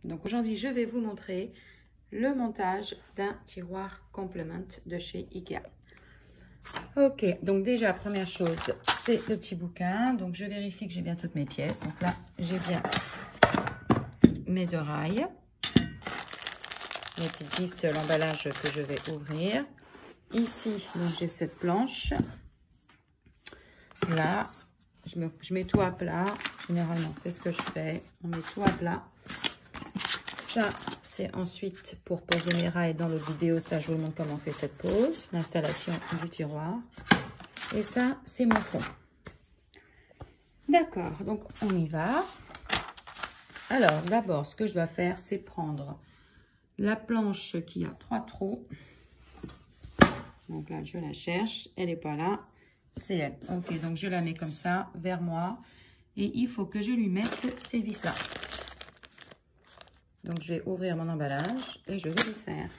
Donc aujourd'hui, je vais vous montrer le montage d'un tiroir complement de chez Ikea. Ok, donc déjà, première chose, c'est le petit bouquin. Donc je vérifie que j'ai bien toutes mes pièces. Donc là, j'ai bien mes 2 rails. Mes petites vis, l'emballage que je vais ouvrir. Ici, donc j'ai cette planche. Là, je mets tout à plat. Généralement, c'est ce que je fais. On met tout à plat. Ça, c'est ensuite pour poser mes rails. Dans l'autre vidéo, ça, je vous montre comment on fait cette pose. L'installation du tiroir. Et ça, c'est mon fond. D'accord, donc on y va. Alors, d'abord, ce que je dois faire, c'est prendre la planche qui a 3 trous. Donc là, je la cherche. Elle n'est pas là. C'est elle. Ok, donc je la mets comme ça, vers moi. Et il faut que je lui mette ces vis-là. Donc, je vais ouvrir mon emballage et je vais le faire.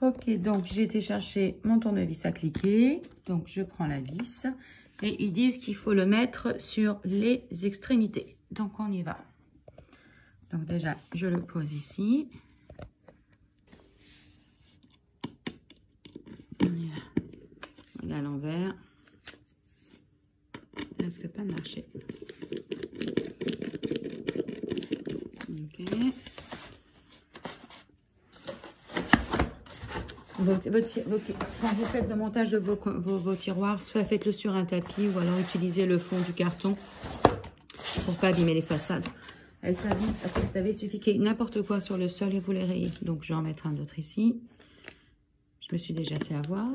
Ok, donc j'ai été chercher mon tournevis à cliquer. Donc, je prends la vis. Et ils disent qu'il faut le mettre sur les extrémités. Donc, on y va. Donc, déjà, je le pose ici. On est à l'envers. Ça risque pas de marcher. Ok. Quand vous faites le montage de vos tiroirs, soit faites-le sur un tapis ou alors utilisez le fond du carton pour pas abîmer les façades. Elles s'abîment parce que vous savez, il suffit qu'il y ait n'importe quoi sur le sol et vous les rayez. Donc, je vais en mettre un autre ici. Je me suis déjà fait avoir.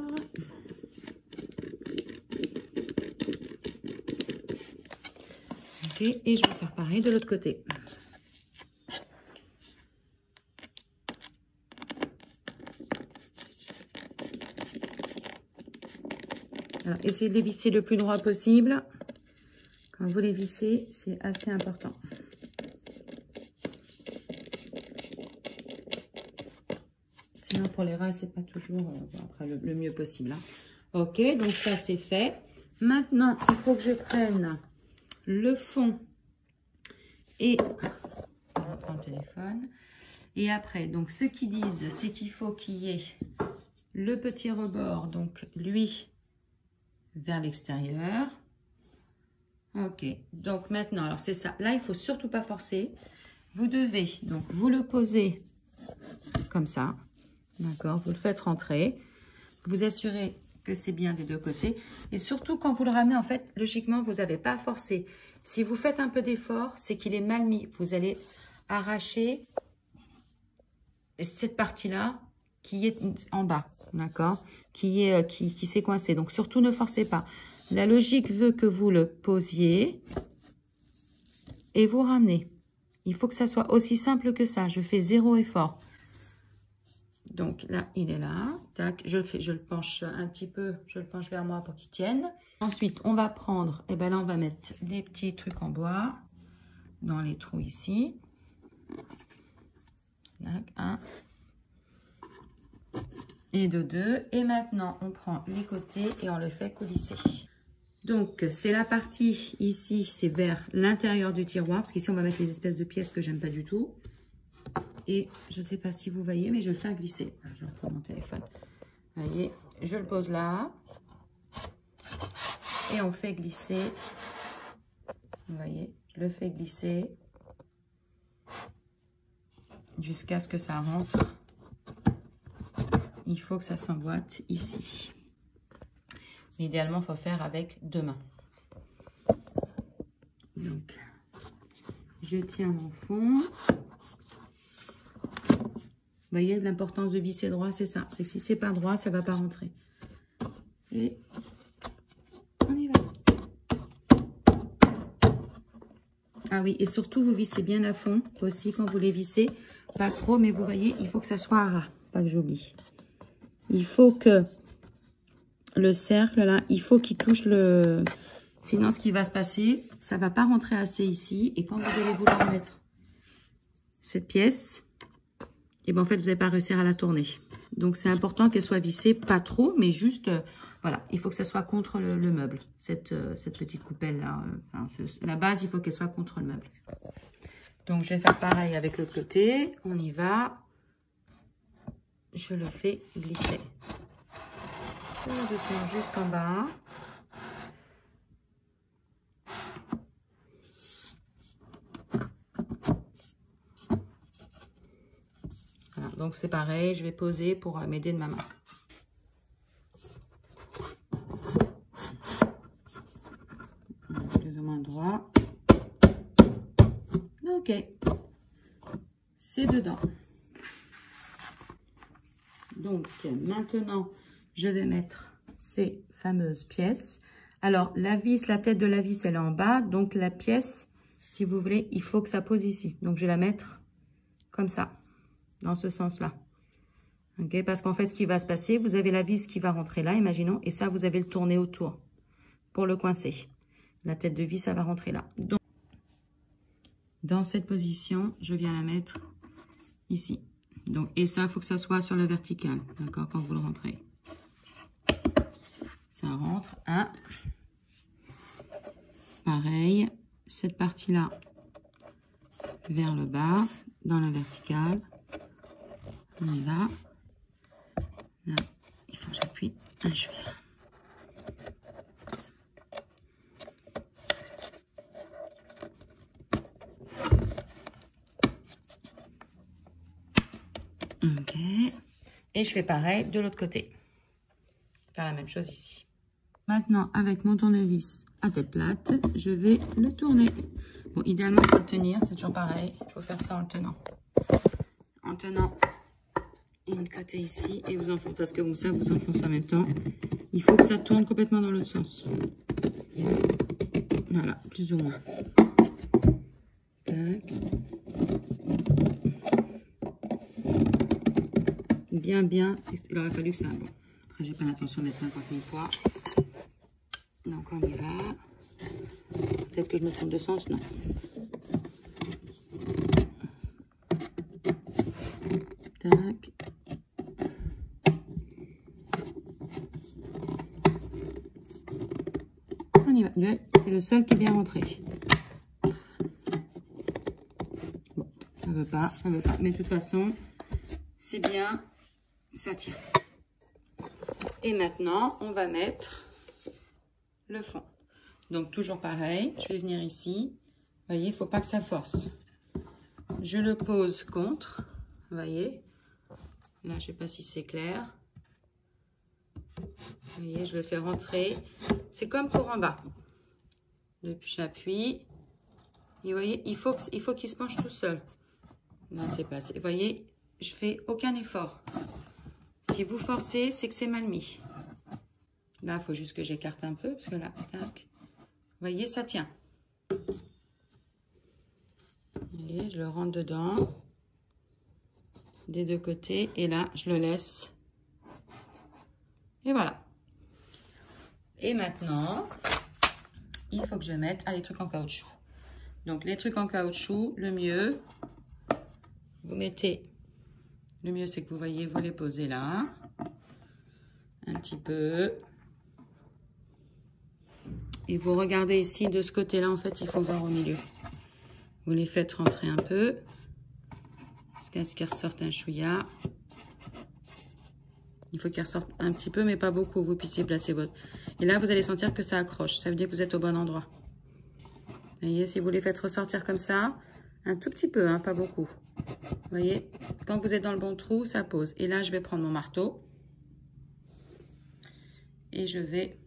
Ok, et je vais faire pareil de l'autre côté. Alors, essayez de les visser le plus droit possible. Quand vous les vissez, c'est assez important. Sinon, pour les rails, c'est pas toujours le mieux possible. Hein. Ok, donc ça, c'est fait. Maintenant, il faut que je prenne le fond et... On reprend le téléphone. Et après, donc, ce qu'ils disent, c'est qu'il faut qu'il y ait le petit rebord, donc lui, vers l'extérieur. Ok, donc maintenant, alors c'est ça. Là, il faut surtout pas forcer. Vous devez, donc, vous le posez comme ça. D'accord, vous le faites rentrer. Vous assurez que c'est bien des 2 côtés. Et surtout, quand vous le ramenez, en fait, logiquement, vous n'avez pas forcé. Si vous faites un peu d'effort, c'est qu'il est mal mis. Vous allez arracher cette partie-là qui est en bas. D'accord, qui s'est coincée. Donc, surtout, ne forcez pas. La logique veut que vous le posiez et vous ramenez. Il faut que ça soit aussi simple que ça. Je fais 0 effort. Donc là, il est là. Tac, je le penche un petit peu. Je le penche vers moi pour qu'il tienne. Ensuite, on va prendre, et ben là, on va mettre les petits trucs en bois dans les trous ici. Tac, 1 et de 2. Et maintenant, on prend les côtés et on le fait coulisser. Donc, c'est la partie ici, c'est vers l'intérieur du tiroir. Parce qu'ici, on va mettre les espèces de pièces que j'aime pas du tout. Et je ne sais pas si vous voyez, mais je le fais glisser. Je reprends mon téléphone. Vous voyez, je le pose là. Et on fait glisser. Vous voyez, je le fais glisser. Jusqu'à ce que ça rentre. Il faut que ça s'emboîte ici. Idéalement, il faut faire avec 2 mains. Donc, je tiens mon fond. Vous voyez, l'importance de visser droit, c'est ça. C'est que si c'est pas droit, ça va pas rentrer. Et on y va. Ah oui, et surtout, vous vissez bien à fond aussi quand vous les vissez. Pas trop, mais vous voyez, il faut que ça soit à ras. Pas que j'oublie. Il faut que le cercle, là, il faut qu'il touche le... Sinon, ce qui va se passer, ça va pas rentrer assez ici. Et quand vous allez vouloir mettre cette pièce... Et bien en fait, vous n'allez pas réussir à la tourner. Donc, c'est important qu'elle soit vissée, pas trop, mais juste, voilà, il faut que ça soit contre le meuble. Cette petite coupelle-là, la base, il faut qu'elle soit contre le meuble. Donc, je vais faire pareil avec l'autre côté. On y va. Je le fais glisser. Tout doucement jusqu'en bas. Voilà, donc c'est pareil, je vais poser pour m'aider de ma main. Plus ou moins droit. Ok, c'est dedans. Donc maintenant, je vais mettre ces fameuses pièces. Alors la vis, la tête de la vis, elle est en bas. Donc la pièce, si vous voulez, il faut que ça pose ici. Donc je vais la mettre comme ça, dans ce sens-là. Ok, parce qu'en fait, ce qui va se passer, vous avez la vis qui va rentrer là, imaginons, et ça, vous avez le tourner autour pour le coincer. La tête de vis, ça va rentrer là. Donc, dans cette position, je viens la mettre ici. Donc, et ça, il faut que ça soit sur la verticale, d'accord, quand vous le rentrez. Ça rentre, hein. Pareil, cette partie-là vers le bas, dans la verticale. On y va. Là, il faut que j'appuie un cheveu. Ok. Et je fais pareil de l'autre côté. Faire la même chose ici. Maintenant, avec mon tournevis à tête plate, je vais le tourner. Bon, idéalement, il faut le tenir. C'est toujours pareil. Il faut faire ça en le tenant. En tenant une côté ici. Et vous enfoncez, parce que comme ça, vous enfoncez en même temps. Il faut que ça tourne complètement dans l'autre sens. Voilà, plus ou moins. Tac. Bien. Il aurait fallu que ça... Bon. Après, j'ai pas l'intention de mettre 50 000 fois. Donc, on y va. Peut-être que je me trompe de sens, non. Tac. On y va. C'est le seul qui est bien rentré. Bon, ça veut pas. Mais de toute façon, c'est bien. Ça tient. Et maintenant, on va mettre le fond. Donc, toujours pareil. Je vais venir ici. Vous voyez, il ne faut pas que ça force. Je le pose contre. Vous voyez. Là, je ne sais pas si c'est clair. Vous voyez, je le fais rentrer. C'est comme pour en bas. Depuis, j'appuie. Et vous voyez, il faut qu'il se penche tout seul. Là, c'est passé. Vous voyez, je fais aucun effort. Si vous forcez, c'est que c'est mal mis. Là, il faut juste que j'écarte un peu, parce que là, tac. Vous voyez, ça tient. Vous voyez, je le rentre dedans. Des deux côtés. Et là, je le laisse. Et voilà. Et maintenant, il faut que je mette les trucs en caoutchouc. Donc, les trucs en caoutchouc, le mieux, vous mettez... Le mieux, c'est que vous voyez, vous les posez là. Un petit peu. Et vous regardez ici, de ce côté-là, en fait, il faut voir au milieu. Vous les faites rentrer un peu. Jusqu'à ce qu'ils ressortent un chouïa. Il faut qu'ils ressortent un petit peu, mais pas beaucoup. Vous puissiez placer votre... Et là, vous allez sentir que ça accroche. Ça veut dire que vous êtes au bon endroit. Vous voyez, si vous les faites ressortir comme ça, un tout petit peu, hein, pas beaucoup. Vous voyez, quand vous êtes dans le bon trou, ça pose. Et là, je vais prendre mon marteau. Et je vais...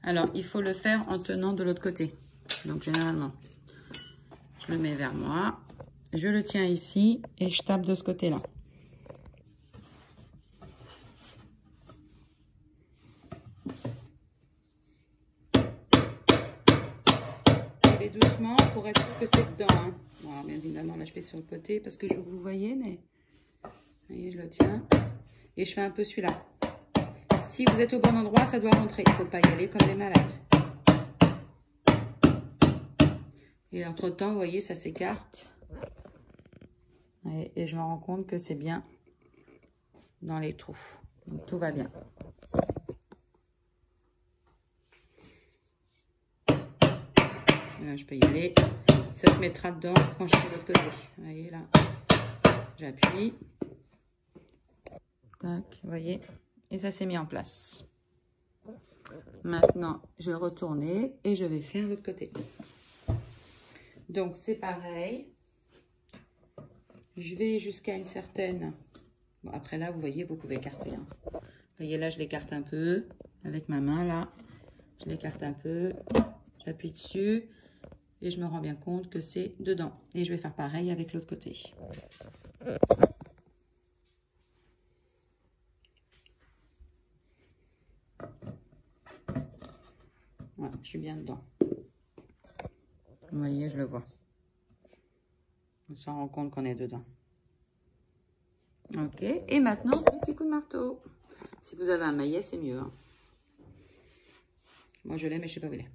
Alors, il faut le faire en tenant de l'autre côté. Donc, généralement, je le mets vers moi. Je le tiens ici et je tape de ce côté-là. Je vais doucement pour être sûr que c'est dedans. Hein. Bon, bien évidemment, là, je fais sur le côté parce que vous voyez, mais... Vous voyez, je le tiens. Et je fais un peu celui-là. Si vous êtes au bon endroit, ça doit rentrer. Il ne faut pas y aller comme des malades. Et entre-temps, vous voyez, ça s'écarte. Et je me rends compte que c'est bien dans les trous. Donc, tout va bien. Vous Là, je peux y aller. Ça se mettra dedans quand je fais de l'autre côté. Vous voyez là, j'appuie. Tac, vous voyez. Et ça s'est mis en place. Maintenant, je vais retourner et je vais faire l'autre côté. Donc, c'est pareil. Je vais jusqu'à une certaine... Bon, après là, vous voyez, vous pouvez écarter. Hein. Vous voyez, là, je l'écarte un peu avec ma main, là. Je l'écarte un peu. J'appuie dessus. Et je me rends bien compte que c'est dedans. Et je vais faire pareil avec l'autre côté. Voilà, je suis bien dedans. Vous voyez, je le vois. On s'en rend compte qu'on est dedans. Ok, et maintenant, un petit coup de marteau. Si vous avez un maillet, c'est mieux. Hein. Moi, je l'ai, mais je ne sais pas où il est.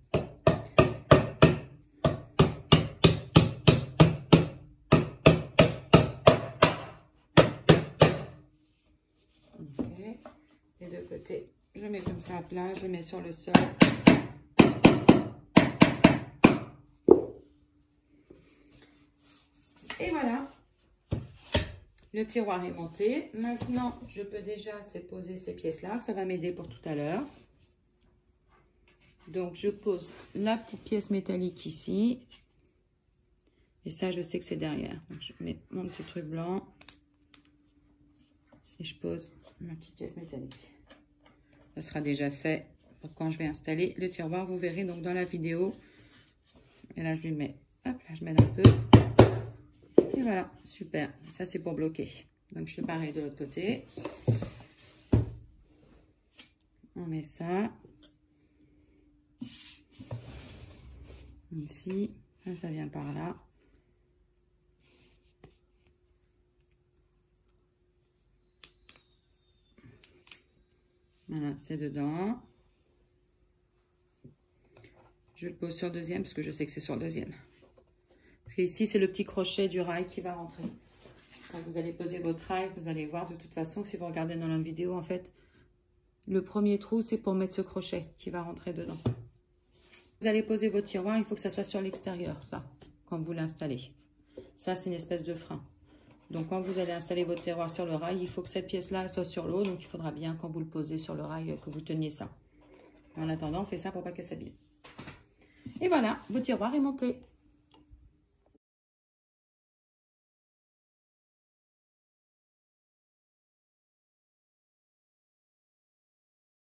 Ok, les deux côtés, je mets comme ça à plat, je mets sur le sol. Et voilà. Le tiroir est monté. Maintenant, je peux déjà poser ces pièces-là. Ça va m'aider pour tout à l'heure. Donc, je pose la petite pièce métallique ici. Et ça, je sais que c'est derrière. Donc, je mets mon petit truc blanc. Et je pose ma petite pièce métallique. Ça sera déjà fait pour quand je vais installer le tiroir. Vous verrez donc dans la vidéo. Et là, je lui mets, hop, là, je mets un peu. Et voilà, super. Ça, c'est pour bloquer. Donc, je fais pareil de l'autre côté. On met ça. Ici. Ça vient par là. Voilà, c'est dedans. Je le pose sur le deuxième parce que je sais que c'est sur le deuxième. Parce qu'ici, c'est le petit crochet du rail qui va rentrer. Quand vous allez poser votre rail, vous allez voir de toute façon, si vous regardez dans la vidéo, en fait, le premier trou, c'est pour mettre ce crochet qui va rentrer dedans. Vous allez poser votre tiroir, il faut que ça soit sur l'extérieur, ça, quand vous l'installez. Ça, c'est une espèce de frein. Donc, quand vous allez installer votre tiroir sur le rail, il faut que cette pièce-là soit sur l'eau. Donc, il faudra bien, quand vous le posez sur le rail, que vous teniez ça. En attendant, on fait ça pour pas qu'elle s'abîme. Et voilà, votre tiroir est monté.